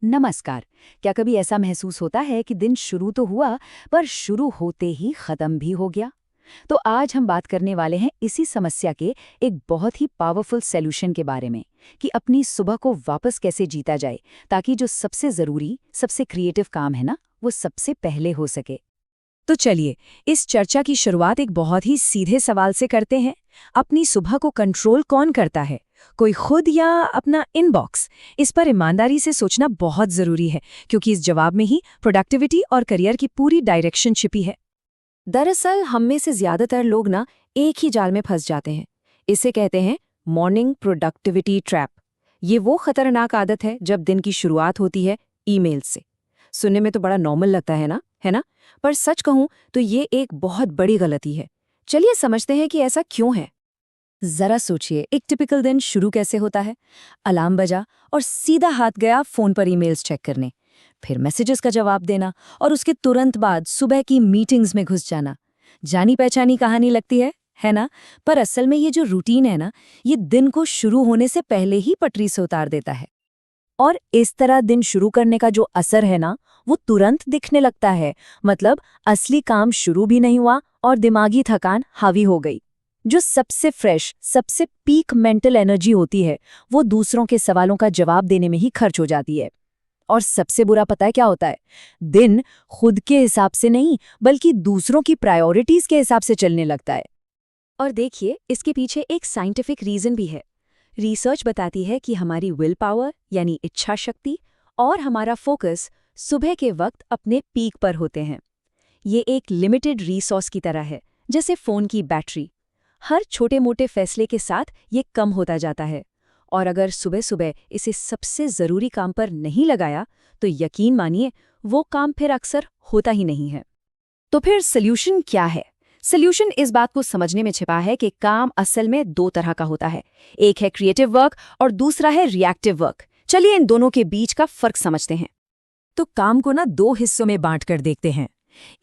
नमस्कार। क्या कभी ऐसा महसूस होता है कि दिन शुरू तो हुआ पर शुरू होते ही खत्म भी हो गया? तो आज हम बात करने वाले हैं इसी समस्या के एक बहुत ही पावरफुल सॉल्यूशन के बारे में कि अपनी सुबह को वापस कैसे जीता जाए ताकि जो सबसे जरूरी, सबसे क्रिएटिव काम है ना, वो सबसे पहले हो सके। तो चलिए, इस चर्चा की शुरुआत एक बहुत ही सीधे सवाल से करते हैं। अपनी सुबह को कंट्रोल कौन करता है, कोई खुद या अपना इनबॉक्स? इस पर ईमानदारी से सोचना बहुत जरूरी है, क्योंकि इस जवाब में ही प्रोडक्टिविटी और करियर की पूरी डायरेक्शन छिपी है। दरअसल हम में से ज्यादातर लोग ना एक ही जाल में फंस जाते हैं। इसे कहते हैं मॉर्निंग प्रोडक्टिविटी ट्रैप। ये वो खतरनाक आदत है जब दिन की शुरुआत होती है ईमेल से। सुनने में तो बड़ा नॉर्मल लगता है ना? पर सच कहूं तो ये एक बहुत बड़ी गलती है। चलिए समझते हैं कि ऐसा क्यों है। जरा सोचिए, एक टिपिकल दिन शुरू कैसे होता है। अलार्म बजा और सीधा हाथ गया फोन पर ईमेल्स चेक करने, फिर मैसेजेस का जवाब देना और उसके तुरंत बाद सुबह की मीटिंग्स में घुस जाना। जानी पहचानी कहानी लगती है ना? पर असल में ये जो रूटीन है ना, ये दिन को शुरू होने से पहले ही पटरी से उतार देता है। और इस तरह दिन शुरू करने का जो असर है ना, वो तुरंत दिखने लगता है। मतलब असली काम शुरू भी नहीं हुआ और दिमागी थकान हावी हो गई। जो सबसे फ्रेश, सबसे पीक मेंटल एनर्जी होती है, वो दूसरों के सवालों का जवाब देने में ही खर्च हो जाती है। और सबसे बुरा पता है क्या होता है? दिन खुद के हिसाब से नहीं, बल्कि दूसरों की प्रायोरिटीज के हिसाब से चलने लगता है। और देखिए, इसके पीछे एक साइंटिफिक रीजन भी है। रिसर्च बताती है कि हमारी विल पावर यानी इच्छा शक्ति और हमारा फोकस सुबह के वक्त अपने पीक पर होते हैं। ये एक लिमिटेड रिसोर्स की तरह है, जैसे फोन की बैटरी। हर छोटे मोटे फैसले के साथ ये कम होता जाता है। और अगर सुबह सुबह इसे सबसे ज़रूरी काम पर नहीं लगाया, तो यकीन मानिए वो काम फिर अक्सर होता ही नहीं है। तो फिर सल्यूशन क्या है? सल्यूशन इस बात को समझने में छिपा है कि काम असल में दो तरह का होता है। एक है क्रिएटिव वर्क और दूसरा है रिएक्टिव वर्क। चलिए इन दोनों के बीच का फर्क समझते हैं। तो काम को ना दो हिस्सों में बांट कर देखते हैं।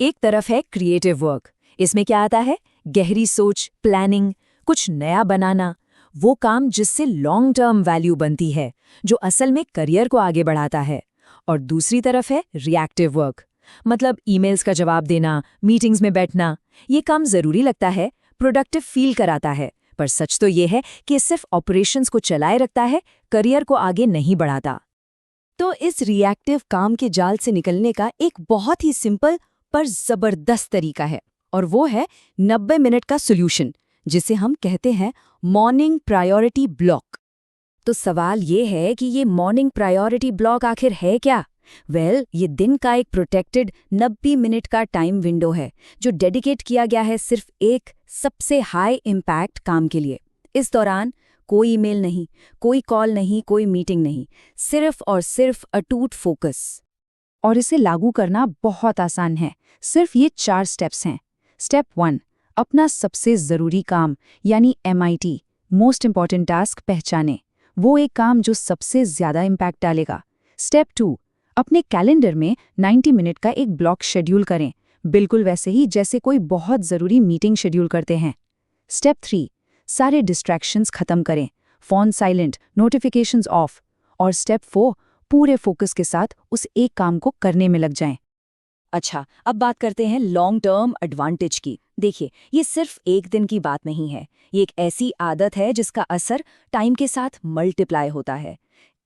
एक तरफ है क्रिएटिव वर्क। इसमें क्या आता है? गहरी सोच, प्लानिंग, कुछ नया बनाना। वो काम जिससे लॉन्ग टर्म वैल्यू बनती है, जो असल में करियर को आगे बढ़ाता है। और दूसरी तरफ है रिएक्टिव वर्क। मतलब ईमेल्स का जवाब देना, मीटिंग्स में बैठना। ये काम जरूरी लगता है, प्रोडक्टिव फील कराता है, पर सच तो ये है कि सिर्फ ऑपरेशंस को चलाए रखता है, करियर को आगे नहीं बढ़ाता। तो इस रिएक्टिव काम के जाल से निकलने का एक बहुत ही सिंपल पर जबरदस्त तरीका है, और वो है 90 मिनट का सॉल्यूशन, जिसे हम कहते हैं मॉर्निंग प्रायोरिटी ब्लॉक। तो सवाल ये है कि ये मॉर्निंग प्रायोरिटी ब्लॉक आखिर है क्या? ये दिन का एक प्रोटेक्टेड 90 मिनट का टाइम विंडो है, जो डेडिकेट किया गया है सिर्फ एक सबसे हाई इम्पैक्ट काम के लिए। इस दौरान कोई ईमेल नहीं, कोई कॉल नहीं, कोई मीटिंग नहीं, सिर्फ और सिर्फ अटूट फोकस। और इसे लागू करना बहुत आसान है। सिर्फ ये 4 स्टेप्स हैं। स्टेप 1, अपना सबसे ज़रूरी काम यानी MIT, मोस्ट इम्पॉर्टेंट टास्क पहचानें। वो एक काम जो सबसे ज़्यादा इम्पैक्ट डालेगा। स्टेप 2, अपने कैलेंडर में 90 मिनट का एक ब्लॉक शेड्यूल करें, बिल्कुल वैसे ही जैसे कोई बहुत ज़रूरी मीटिंग शेड्यूल करते हैं। स्टेप 3, सारे डिस्ट्रैक्शंस खत्म करें, फ़ोन साइलेंट, नोटिफिकेशंस ऑफ। और स्टेप 4, पूरे फोकस के साथ उस एक काम को करने में लग जाएं। अच्छा, अब बात करते हैं लॉन्ग टर्म एडवांटेज की। देखिए, ये सिर्फ एक दिन की बात नहीं है। ये एक ऐसी आदत है जिसका असर टाइम के साथ मल्टीप्लाई होता है।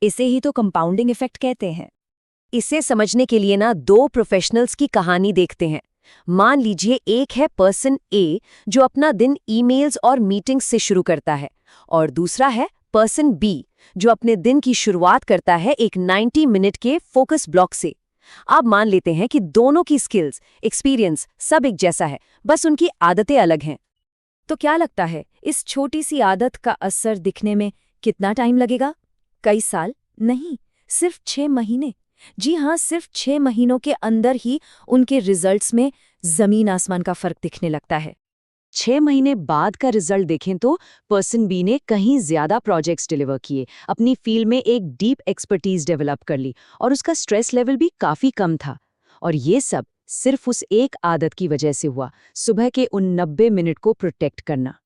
इसे ही तो कंपाउंडिंग इफेक्ट कहते हैं। इसे समझने के लिए ना दो प्रोफेशनल्स की कहानी देखते हैं। मान लीजिए एक है पर्सन ए, जो अपना दिन ईमेल्स और मीटिंग्स से शुरू करता है, और दूसरा है पर्सन बी, जो अपने दिन की शुरुआत करता है एक 90 मिनट के फोकस ब्लॉक से। आप मान लेते हैं कि दोनों की स्किल्स, एक्सपीरियंस सब एक जैसा है, बस उनकी आदतें अलग हैं। तो क्या लगता है, इस छोटी सी आदत का असर दिखने में कितना टाइम लगेगा? कई साल नहीं, सिर्फ 6 महीने। जी हाँ, सिर्फ 6 महीनों के अंदर ही उनके रिजल्ट्स में जमीन आसमान का फर्क दिखने लगता है। 6 महीने बाद का रिजल्ट देखें तो पर्सन बी ने कहीं ज्यादा प्रोजेक्ट्स डिलीवर किए, अपनी फील्ड में एक डीप एक्सपर्टीज डेवलप कर ली, और उसका स्ट्रेस लेवल भी काफी कम था। और ये सब सिर्फ उस एक आदत की वजह से हुआ, सुबह के उन 90 मिनट को प्रोटेक्ट करना।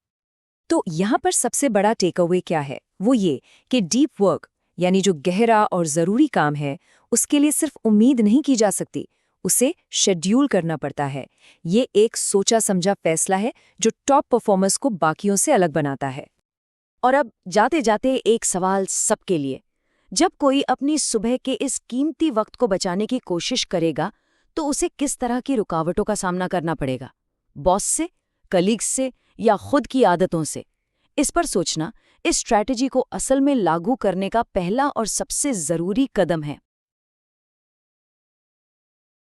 तो यहाँ पर सबसे बड़ा टेक अवे क्या है? वो ये कि डीप वर्क, यानी जो गहरा और ज़रूरी काम है उसके लिए सिर्फ उम्मीद नहीं की जा सकती, उसे शेड्यूल करना पड़ता है। ये एक सोचा समझा फैसला है जो टॉप परफॉर्मर्स को बाकियों से अलग बनाता है। और अब जाते जाते एक सवाल सबके लिए, जब कोई अपनी सुबह के इस कीमती वक्त को बचाने की कोशिश करेगा तो उसे किस तरह की रुकावटों का सामना करना पड़ेगा? बॉस से, कलीग्स से या खुद की आदतों से? इस पर सोचना इस स्ट्रैटेजी को असल में लागू करने का पहला और सबसे ज़रूरी कदम है।